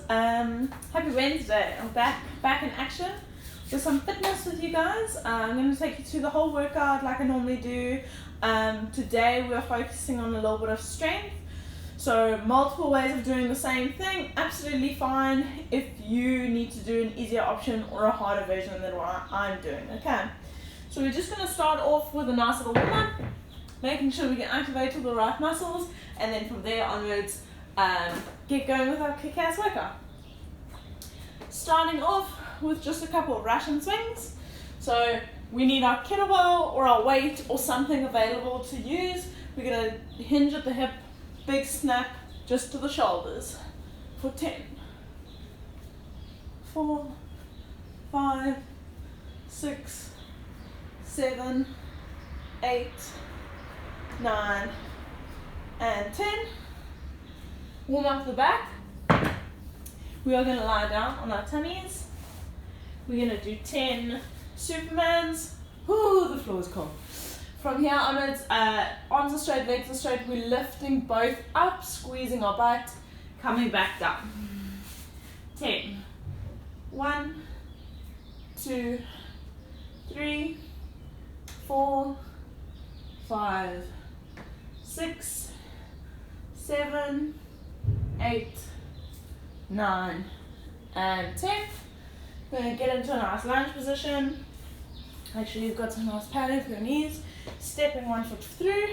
Happy Wednesday. I'm back in action with some fitness with you guys. I'm going to take you through the whole workout like I normally do. Today we're focusing on a little bit of strength. So multiple ways of doing the same thing, absolutely fine if you need to do an easier option or a harder version than what I'm doing, okay? So we're just going to start off with a nice little warm-up, making sure we can activate all the right muscles, and then from there onwards, get going with our kick-ass workout. Starting off with just a couple of Russian swings. So we need our kettlebell or our weight or something available to use. We're going to hinge at the hip, big snap just to the shoulders for 10, 4, 5, 6, 7, 8, 9, and 10. Warm up the back. We are going to lie down on our tummies. We're going to do 10 Supermans. Ooh, the floor is cold. From here onwards, arms are straight, legs are straight. We're lifting both up, squeezing our butt, coming back down. 10. 1, 2, 3, 4, 5, 6, 7, 8, 9, and 10. We're going to get into a nice lunge position. Make sure you've got some nice padding for your knees. Stepping one foot through.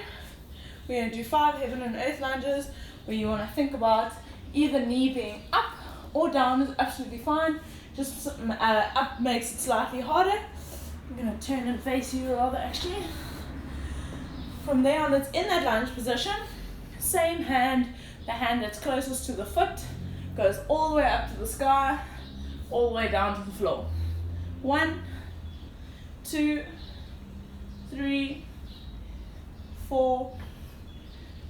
We're going to do 5 heaven and earth lunges where you want to think about either knee being up or down is absolutely fine. Just up makes it slightly harder. I'm going to turn and face you rather actually. From there on, it's in that lunge position. Same hand, the hand that's closest to the foot goes all the way up to the sky, all the way down to the floor. 1, 2, 3, 4,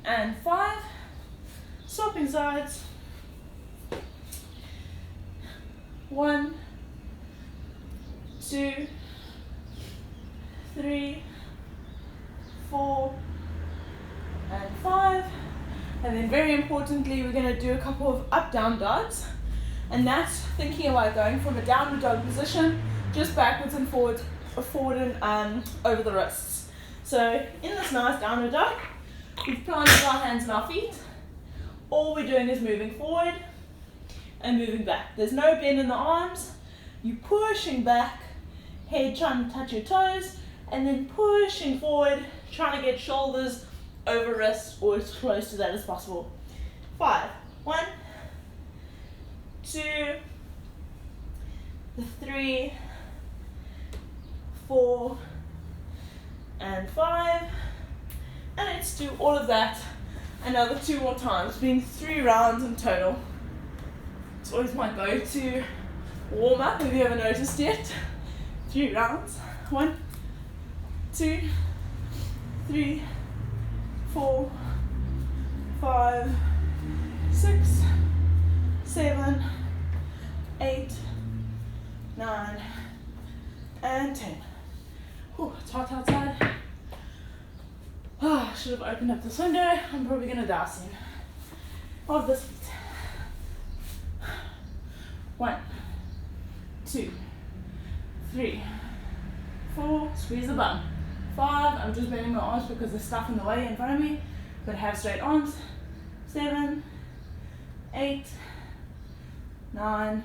and 5. Swapping sides. 1, 2, 3, 4, and 5. And then very importantly, we're going to do a couple of up-down dogs. And that's thinking about going from a downward dog position, just backwards and forward and over the wrists. So in this nice downward dog, we've planted our hands and our feet. All we're doing is moving forward and moving back. There's no bend in the arms. You're pushing back, head trying to touch your toes, and then pushing forward, trying to get shoulders over wrists or as close to that as possible. 5, 1, 2, 3, 4, and 5. And let's do all of that another 2 more times, being 3 rounds in total. It's always my go-to warm-up, if you haven't noticed yet. 3 rounds. 1, 2, 3, 4, 5, 6, 7, 8, 9, and 10. Whew, it's hot outside. Oh, I should have opened up this window. I'm probably going to die soon. Of this heat. 1, 2, 3, 4, squeeze the bum. 5, I'm just bending my arms because there's stuff in the way in front of me, but have straight arms. 7, 8, 9,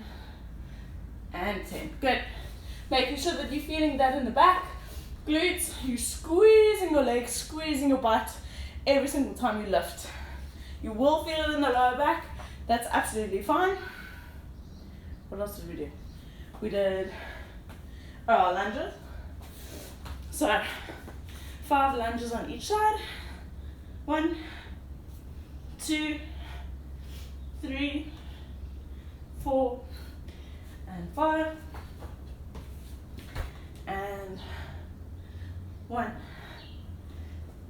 and 10. Good. Making sure that you're feeling that in the back. Glutes, you're squeezing your legs, squeezing your butt every single time you lift. You will feel it in the lower back. That's absolutely fine. What else did we do? We did lunges. So 5 lunges on each side. 1, 2, 3, 4, and 5. And 1,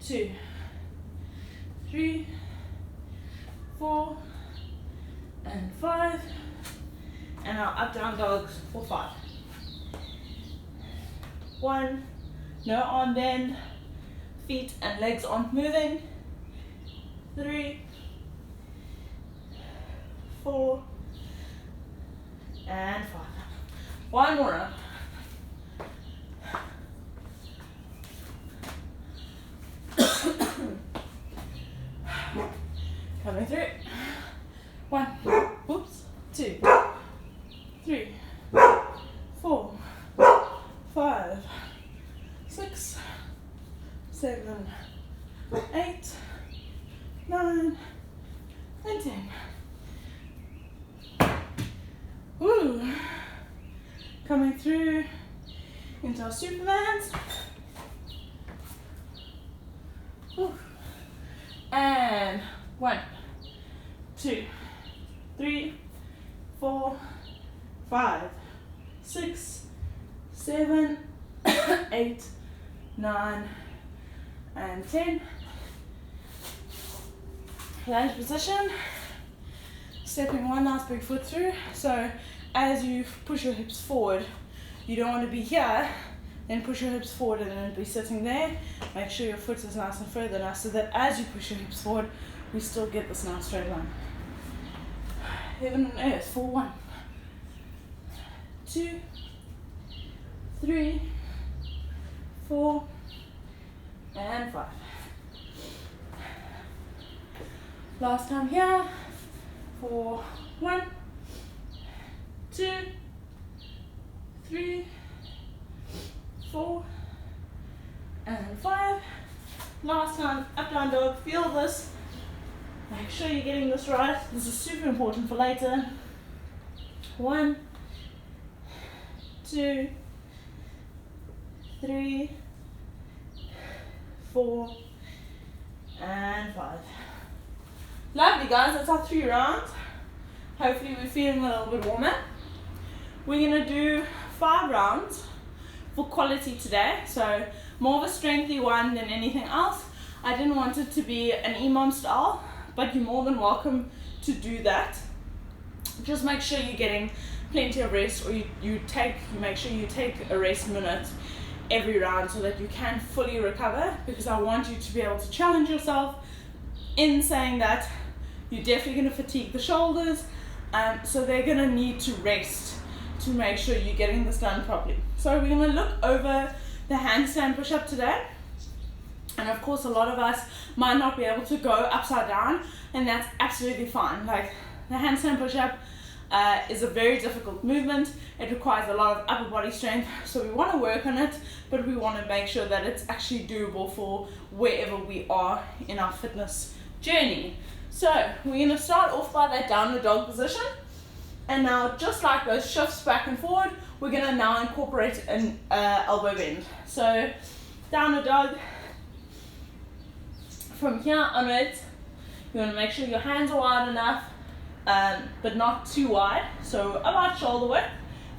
2, 3, 4, and 5. And our up down dogs for 5. 1, no arm bend, feet and legs aren't moving. 3, 4, and 5. One more round. Coming through. 1, whoops, 2, 3, 4, 5, 6, 7, 8, 9, and 10. Woo! Coming through into our Supermans. Woo. And 1, 2, 3, 4, 5, 6, 7, 8, 9, and 10. Lunge position. Stepping one nice big foot through. So as you push your hips forward, you don't want to be here, then push your hips forward and then be sitting there. Make sure your foot is nice and further now so that as you push your hips forward, we still get this nice straight line. Heaven and earth for 1, 2, 3, 4, and 5. Last time here for 1, 2, 3, 4, and 5. Last time, up down dog. Feel this. Make sure you're getting this right. This is super important for later. 1, 2, 3, 4, and 5. Lovely guys, that's our 3 rounds. Hopefully we're feeling a little bit warmer. We're going to do 5 rounds for quality today. So more of a strengthy one than anything else. I didn't want it to be an EMOM style, but you're more than welcome to do that. Just make sure you're getting plenty of rest, or you make sure you take a rest minute every round so that you can fully recover, because I want you to be able to challenge yourself in saying that you're definitely going to fatigue the shoulders, so they're going to need to rest to make sure you're getting this done properly. So we're going to look over the handstand push-up today, and of course a lot of us might not be able to go upside down, and that's absolutely fine. Like, the handstand push-up is a very difficult movement. It requires a lot of upper body strength, so we want to work on it, but we want to make sure that it's actually doable for wherever we are in our fitness journey. So we're going to start off by that downward dog position, and now just like those shifts back and forward, we're going to now incorporate an elbow bend. So downward dog, from here onwards, you want to make sure your hands are wide enough, but not too wide, so about shoulder width.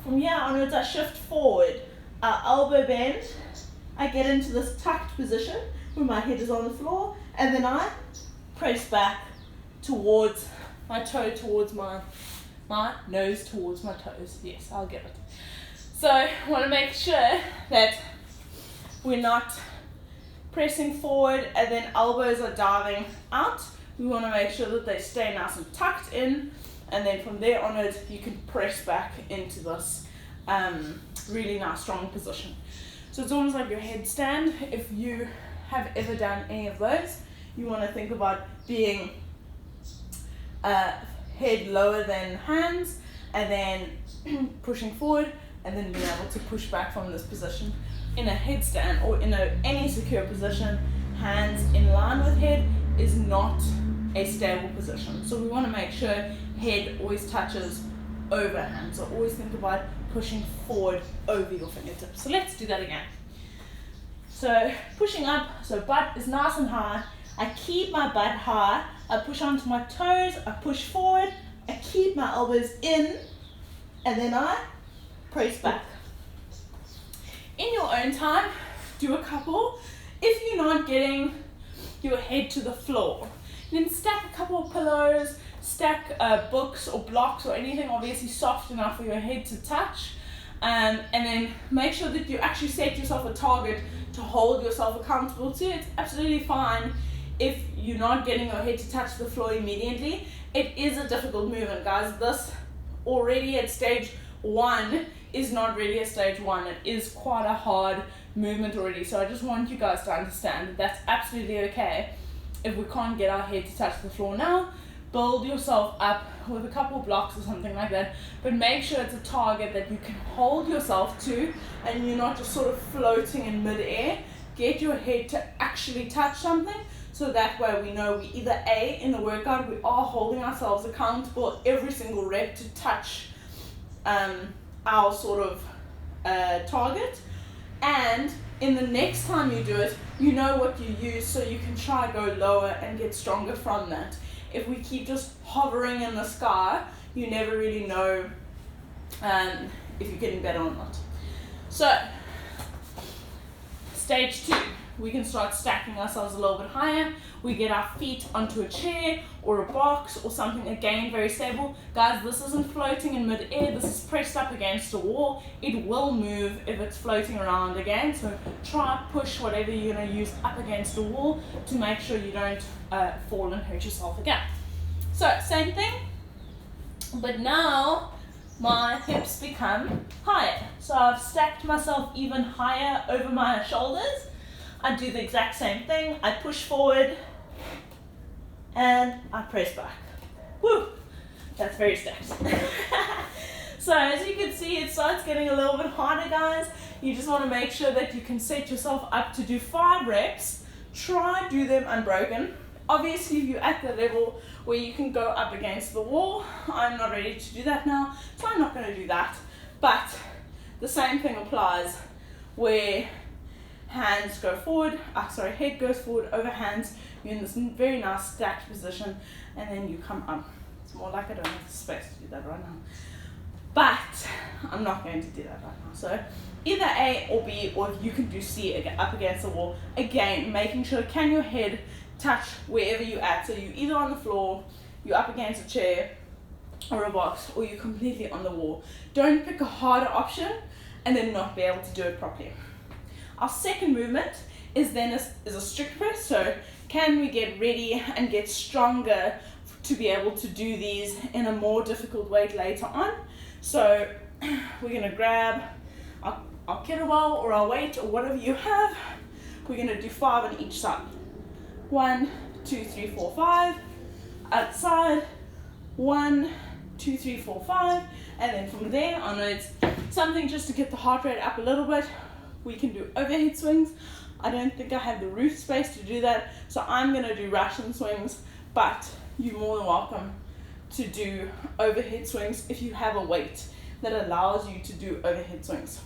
From here onwards, I shift forward, elbow bend, I get into this tucked position where my head is on the floor, and then I press back towards my toe, towards my nose towards my toes. Yes, I'll get it. So I want to make sure that we're not pressing forward and then elbows are diving out. We want to make sure that they stay nice and tucked in, and then from there onwards you can press back into this really nice strong position. So it's almost like your headstand. If you have ever done any of those, you want to think about being head lower than hands, and then pushing forward, and then being able to push back from this position. In a headstand or in any secure position, hands in line with head is not a stable position. So we want to make sure head always touches over hands. So always think about pushing forward over your fingertips. So let's do that again. So pushing up, so butt is nice and high. I keep my butt high. I push onto my toes. I push forward. I keep my elbows in, and then I press back. In your own time, do a couple. If you're not getting your head to the floor, then stack a couple of pillows, stack books or blocks or anything obviously soft enough for your head to touch, and then make sure that you actually set yourself a target to hold yourself accountable to. It's absolutely fine if you're not getting your head to touch the floor immediately. It is a difficult movement, guys. This already at stage 1 is not really a stage 1. It is quite a hard movement already. So I just want you guys to understand that that's absolutely okay if we can't get our head to touch the floor now. Build yourself up with a couple blocks or something like that, but make sure it's a target that you can hold yourself to and you're not just sort of floating in mid-air. Get your head to actually touch something, so that way we know we either A, in the workout, we are holding ourselves accountable every single rep to touch our sort of target, and in the next time you do it, you know what you use, so you can try go lower and get stronger from that. If we keep just hovering in the sky, you never really know if you're getting better or not. So, stage 2, we can start stacking ourselves a little bit higher. We get our feet onto a chair or a box or something, again very stable. Guys, this isn't floating in mid-air, this is pressed up against a wall. It will move if it's floating around again, so try push whatever you're going to use up against the wall to make sure you don't fall and hurt yourself again. So same thing, but now my hips become higher. So I've stacked myself even higher over my shoulders. I do the exact same thing. I push forward and I press back. Woo! That's very stacked. So as you can see, it starts getting a little bit harder, guys. You just want to make sure that you can set yourself up to do 5 reps. Try do them unbroken. Obviously, if you're at the level where you can go up against the wall, I'm not ready to do that now, so I'm not going to do that. But the same thing applies where hands go forward, head goes forward over hands. You're in this very nice stacked position, and then you come up. It's more like I don't have the space to do that right now. But I'm not going to do that right now. So either A or B, or if you can do C up against the wall. Again, making sure, can your head touch wherever you're at? So you're either on the floor, you're up against a chair or a box, or you're completely on the wall. Don't pick a harder option and then not be able to do it properly. Our second movement is then a strict press. So can we get ready and get stronger to be able to do these in a more difficult weight later on? So we're going to grab our kettlebell or our weight or whatever you have. We're going to do 5 on each side. 1, 2, 3, 4, 5. Outside. 1, 2, 3, 4, 5. And then from there, I know it's something just to get the heart rate up a little bit. We can do overhead swings. I don't think I have the roof space to do that, so I'm going to do Russian swings, but you're more than welcome to do overhead swings if you have a weight that allows you to do overhead swings.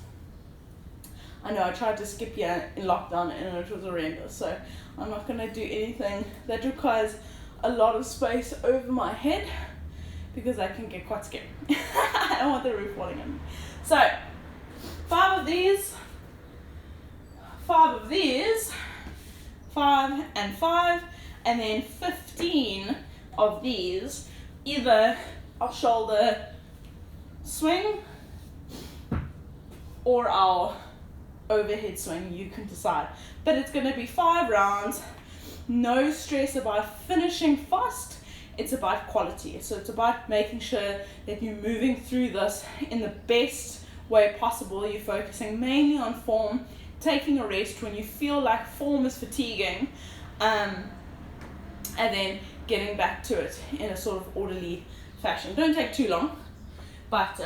I know I tried to skip here in lockdown and it was horrendous, so I'm not going to do anything that requires a lot of space over my head because I can get quite scared. I don't want the roof falling in. So 5 of these, 5 of these, 5 and 5, and then 15 of these, either our shoulder swing or our overhead swing, you can decide. But it's going to be 5 rounds, no stress about finishing fast, it's about quality. So it's about making sure that you're moving through this in the best way possible. You're focusing mainly on form, taking a rest when you feel like form is fatiguing, and then getting back to it in a sort of orderly fashion. Don't take too long, but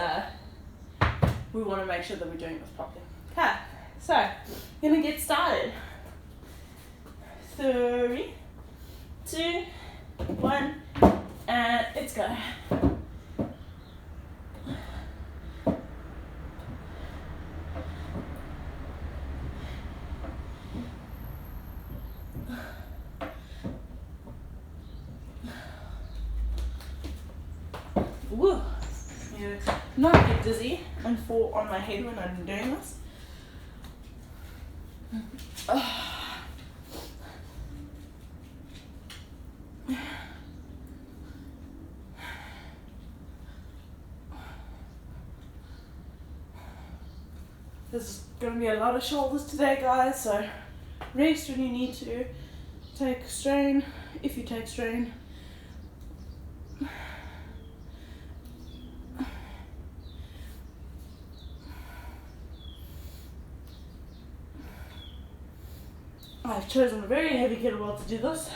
we want to make sure that we're doing this properly. Okay, so I'm going to get started. 3, 2, 1, and let's go. Woo! Not get dizzy and fall on my head when I'm doing this. There's going to be a lot of shoulders today, guys, so rest when you need to. Take strain if you take strain. chosen a very heavy kettlebell to do this,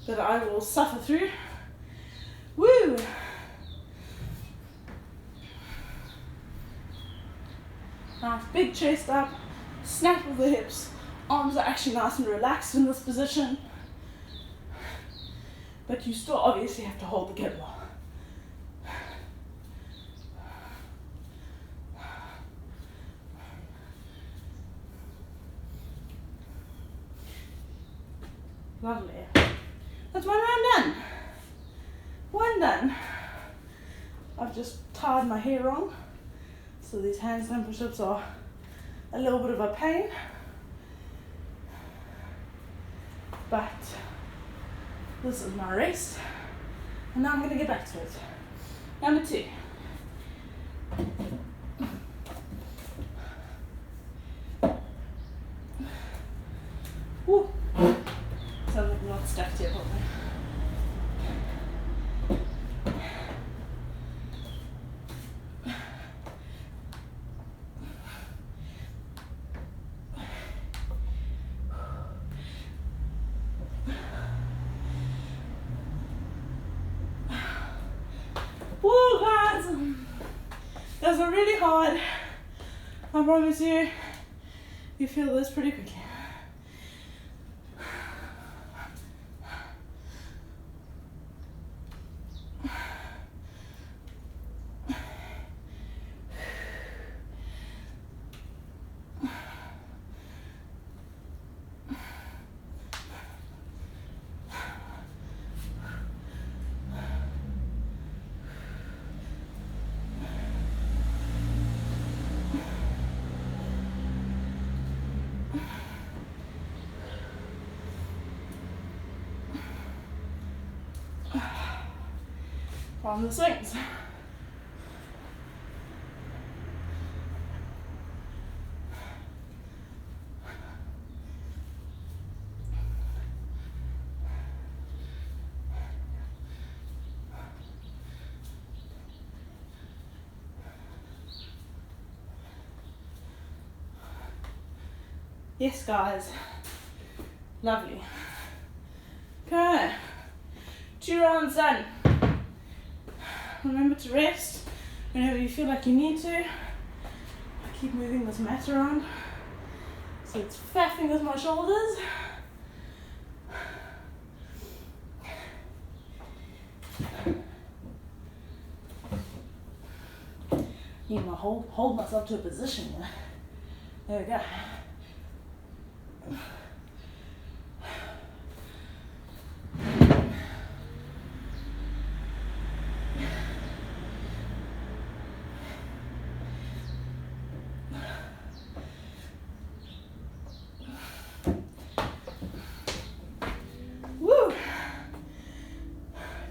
but I will suffer through. Woo! Nice big chest up, snap of the hips. Arms are actually nice and relaxed in this position, but you still obviously have to hold the kettlebell. Lovely. That's one round done. One done. I've just tied my hair wrong, so these handstand push-ups are a little bit of a pain, but this is my rest, and now I'm going to get back to it. Number 2. Woo. Sounds like I'm not stuck to it properly. Woo, guys! Those are really hard. I promise you, you feel this pretty quickly. From the swings. Yes, guys. Lovely. Okay. 2 rounds done. Remember to rest whenever you feel like you need to. I keep moving this mat around so it's faffing with my shoulders. Need to hold myself to a position here. There we go.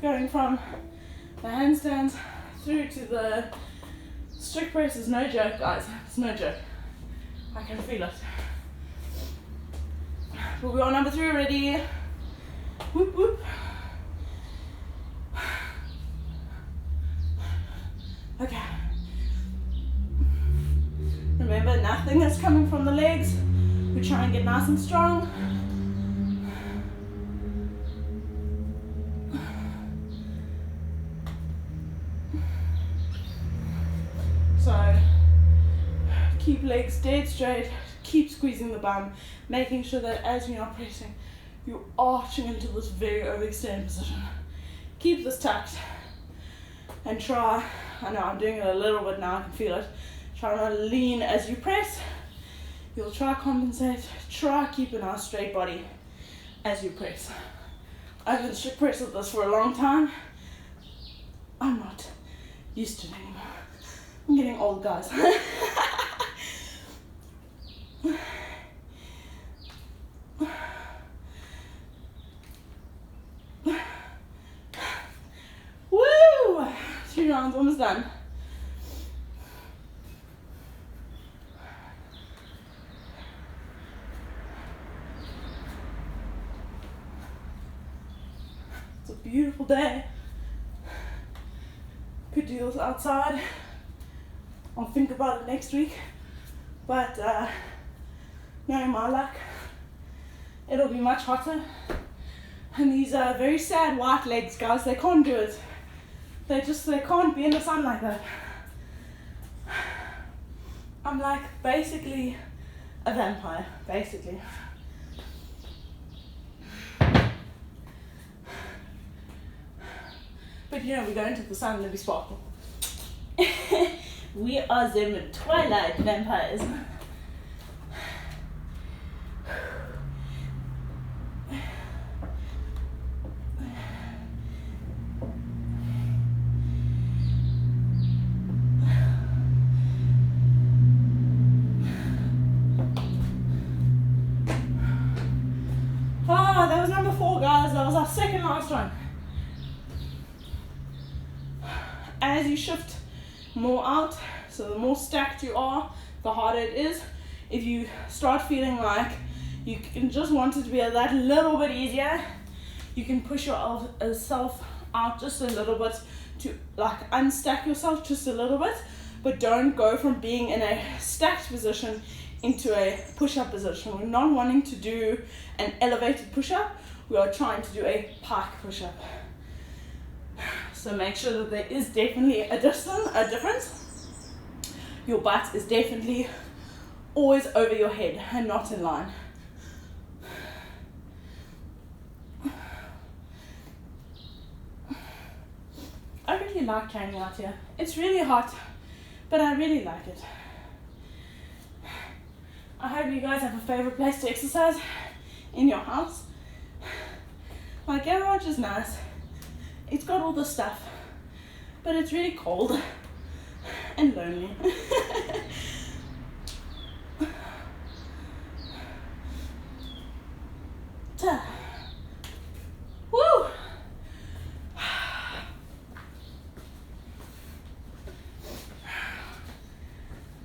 Going from the handstands through to the strict press is no joke, guys. It's no joke. I can feel it. But we're on number 3 already. Whoop whoop. Okay. Remember, nothing is coming from the legs. We try and get nice and strong. So keep legs dead straight, keep squeezing the bum, making sure that as you're not pressing, you're arching into this very overextended position. Keep this tucked and try, I know I'm doing it a little bit now, I can feel it, try not to lean as you press. You'll try compensate, try keep a nice straight body as you press. I've been strict press with this for a long time. I'm not used to it anymore. I'm getting old, guys. Woo! 3 rounds, almost done. It's a beautiful day. Could do this outside. I'll think about it next week, but knowing my luck, it'll be much hotter. And these are very sad white legs, guys, they can't do it. They can't be in the sun like that. I'm like basically a vampire, basically. But you know, we go into the sun and we sparkle. We are them twilight vampires. Oh, that was number 4, guys. That was our second last one. As you shift more out, so the more stacked you are, the harder it is. If you start feeling like you can just want it to be that little bit easier, you can push yourself out just a little bit to like unstack yourself just a little bit, but don't go from being in a stacked position into a push-up position. We're not wanting to do an elevated push-up, we are trying to do a pike push-up. So make sure that there is definitely a difference. Your butt is definitely always over your head and not in line. I really like carrying out here. It's really hot, but I really like it. I hope you guys have a favorite place to exercise in your house. My garage is nice. It's got all the stuff, but it's really cold and lonely. Woo!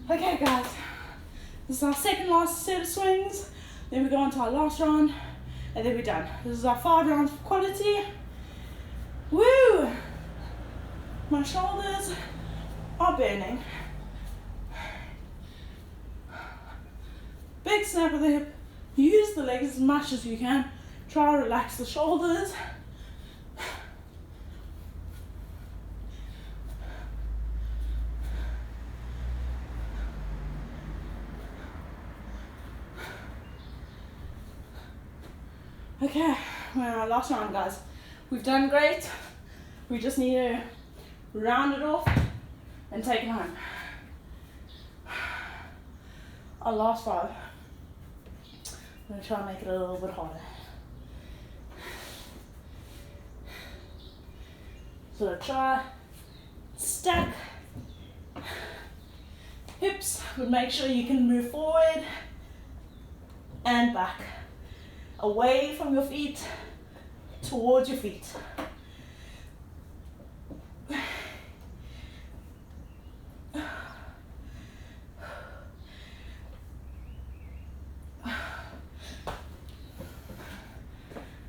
Okay, guys, this is our second last set of swings. Then we go on to our last round, and then we're done. This is our 5 rounds of quality. Woo! My shoulders are burning. Big snap of the hip. Use the legs as much as you can. Try to relax the shoulders. Okay, we're on our last round, guys. We've done great. We just need to round it off and take it home. Our last 5. I'm going to try and make it a little bit harder. So try, stack hips, but make sure you can move forward and back. Away from your feet, towards your feet.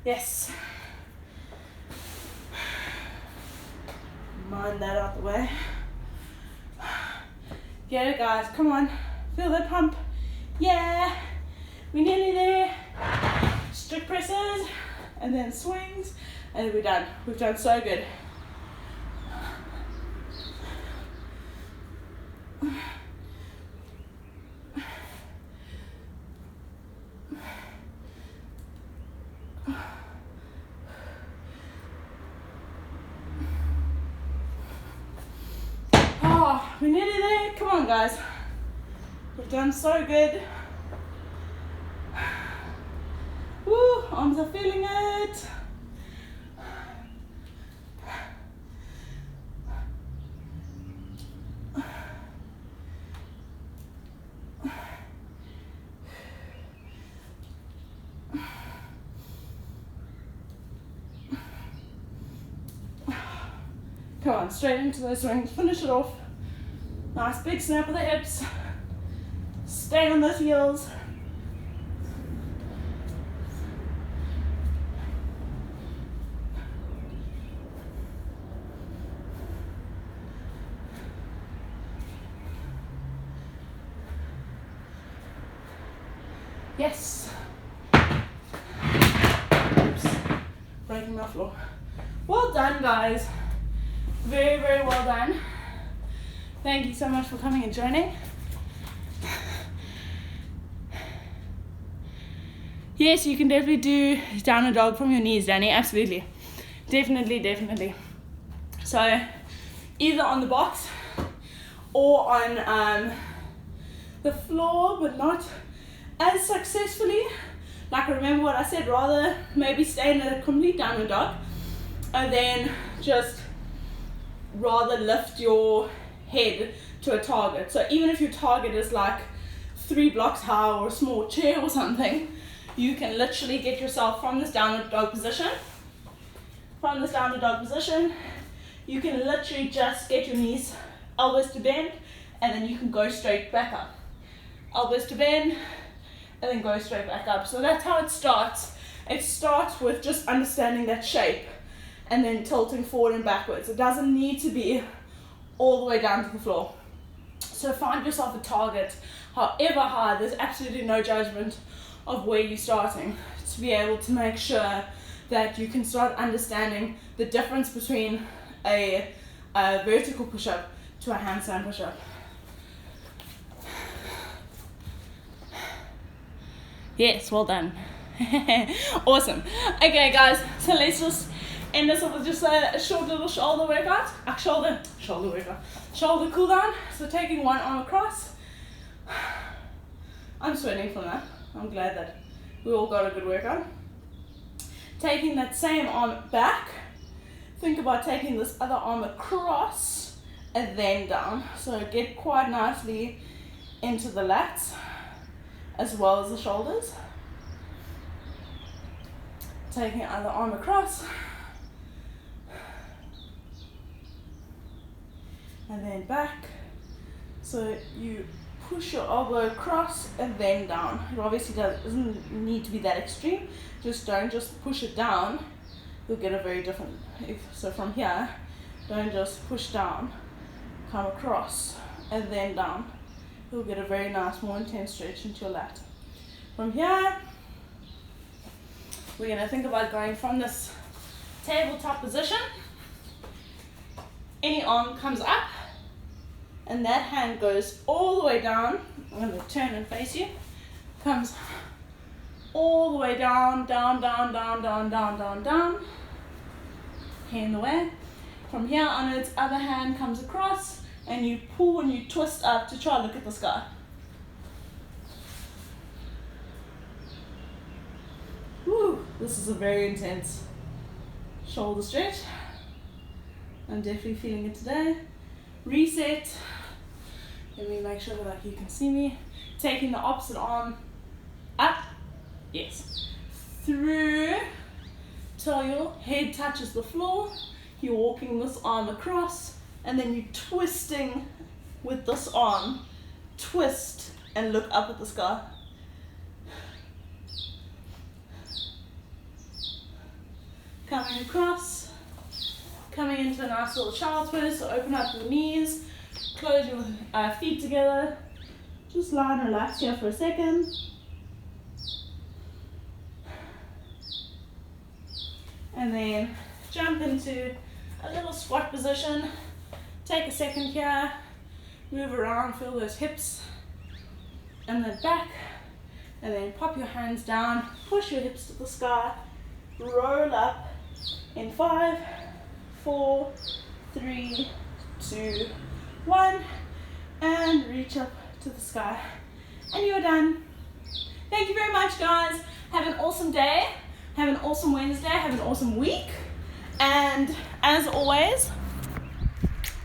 Yes. Mind that out the way. Get it, guys. Come on. Feel that pump. Yeah. We're nearly there. Strict presses. And then swings. And then we're done. We've done so good. We're nearly there. Come on, guys. We've done so good. Woo, arms are feeling it. Come on, straight into those swings. Finish it off. Nice big snap of the hips. Stay on those heels. Yes. my floor. Well done, guys. Very, very well done. Thank you so much for coming and joining. Yes, you can definitely do downward dog from your knees, Danny. Absolutely. Definitely. So either on the box or on the floor, but not as successfully. Like, remember what I said, rather maybe stay in a complete downward dog and then just rather lift your head to a target. So even if your target is like 3 blocks high or a small chair or something, you can literally get yourself from this downward dog position. From this downward dog position, you can literally just get your knees, elbows to bend, and then you can go straight back up. Elbows to bend, and then go straight back up. So that's how it starts. It starts with just understanding that shape and then tilting forward and backwards. It doesn't need to be all the way down to the floor. So find yourself a target, however high. There's absolutely no judgment of where you're starting, to be able to make sure that you can start understanding the difference between a vertical push-up to a handstand push-up. Yes, well done. Awesome. Okay, guys, so let's just end this off with just a short little shoulder workout. Shoulder cool down. So taking one arm across. I'm sweating from that. I'm glad that we all got a good workout. Taking that same arm back. Think about taking this other arm across and then down. So get quite nicely into the lats as well as the shoulders. Taking the other arm across. And then back. So you push your elbow across and then down. It obviously doesn't need to be that extreme. Don't just push it down. You'll get a very different. So from here, don't just push down. Come across and then down. You'll get a very nice, more intense stretch into your lat. From here, we're going to think about going from this tabletop position. Any arm comes up, and that hand goes all the way down. I'm going to turn and face you. Comes all the way down, down. Hand in the way. From here onwards, other hand comes across, and you pull and you twist up to try to look at the sky. Woo, this is a very intense shoulder stretch. I'm definitely feeling it today. Reset. Let me make sure that you can see me. Taking the opposite arm up. Yes. Through till your head touches the floor. You're walking this arm across, and then you're twisting with this arm. Twist and look up at the sky. Coming across, coming into a nice little child's pose. So open up your knees, close your feet together. Just lie and relax here for a second. And then jump into a little squat position. Take a second here, move around, feel those hips, and then back, and then pop your hands down, push your hips to the sky, roll up in 5, 4, 3, 2, 1, and reach up to the sky. And you're done. Thank you very much, guys. Have an awesome day. Have an awesome Wednesday. Have an awesome week. And as always,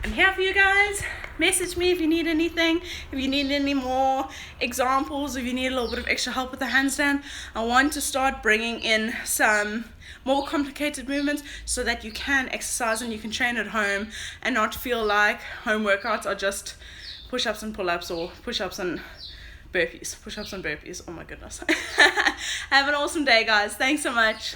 I'm here for you guys. Message me if you need anything, if you need any more examples, if you need a little bit of extra help with the handstand. I want to start bringing in some more complicated movements so that you can exercise and you can train at home and not feel like home workouts are just push-ups and pull-ups or push-ups and burpees. Oh my goodness. Have an awesome day, guys. Thanks so much.